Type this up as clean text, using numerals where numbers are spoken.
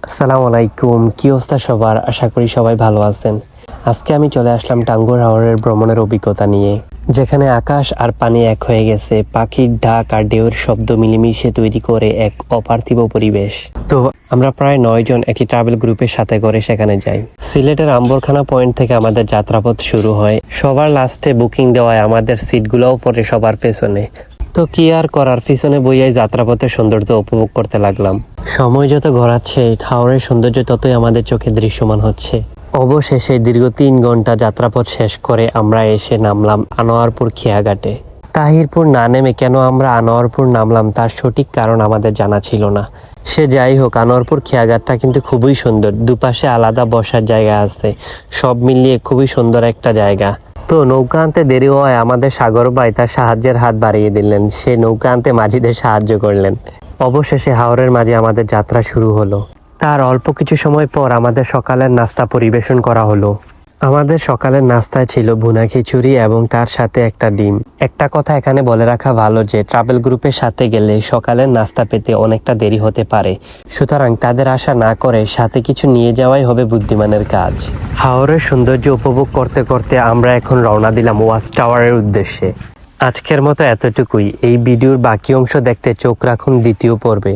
আসসালামু আলাইকুম, কি অবস্থা সবার? আশা করি সবাই ভালো আছেন। আজকে আমি চলে আসলাম টাঙ্গুয়ার হাওরের ভ্রমণের অভিজ্ঞতা নিয়ে, যেখানে আকাশ আর পানি এক হয়ে গেছে। পাখির ডাক আর ঢেউয়ের শব্দ মিলেমিশে তৈরি করে এক অপার্থিব পরিবেশ। তো আমরা প্রায় 9 জন একটি ট্রাভেল গ্রুপের সাথে করে সেখানে যাই। সিলেটের আম্বরখানা পয়েন্ট থেকে আমাদের যাত্রাপথ শুরু হয়। সবার লাস্টে বুকিং দেওয়ায় আমাদের সিটগুলোও পড়ে সবার পেছনে। তো কি আর করার, পিছনে বইয়াই যাত্রাপথের সৌন্দর্য উপভোগ করতে লাগলাম। সময় যত গড়াচ্ছে, হাওরের সৌন্দর্য ততই আমাদের চোখে দৃশ্যমান হচ্ছে। অবশেষে দীর্ঘ 3 ঘন্টা যাত্রাপথ শেষ করে আমরা এসে নামলাম আনোয়ারপুর খেয়াঘাটে। তাহিরপুর না নেমে কেন আমরা আনোয়ারপুর নামলাম তার সঠিক কারণ আমাদের জানা ছিল না। সে যাই হোক, আনোয়ারপুর খেয়াঘাটটা কিন্তু খুবই সুন্দর। দুপাশে আলাদা বসার জায়গা আছে, সব মিলিয়ে খুবই সুন্দর একটা জায়গা। তো নৌকা আনতে দেরি হওয়ায় আমাদের সাগর ভাই তার সাহায্যের হাত বাড়িয়ে দিলেন। সে নৌকা আনতে মাঝিদের সাহায্য করলেন। অবশেষে হাওরের মাঝে আমাদের যাত্রা শুরু হলো। তার অল্প কিছু সময় পর আমাদের সকালের নাস্তা পরিবেশন করা হলো। আমাদের সকালের নাস্তায় ছিল ভুনা খিচুড়ি এবং তার সাথে একটা ডিম। একটা কথা এখানে বলে রাখা ভালো যে ট্রাভেল গ্রুপের সাথে গেলে সকালের নাস্তা পেতে অনেকটা দেরি হতে পারে, সুতরাং তাদের আশা না করে সাথে কিছু নিয়ে যাওয়াই হবে বুদ্ধিমানের কাজ। হাওরের সৌন্দর্য উপভোগ করতে করতে আমরা এখন রওনা দিলাম ওয়াচ টাওয়ারের উদ্দেশ্যে। আজকের মতো এতটুকুই। এই ভিডিওর বাকি অংশ দেখতে চোখ রাখুন দ্বিতীয় পর্বে।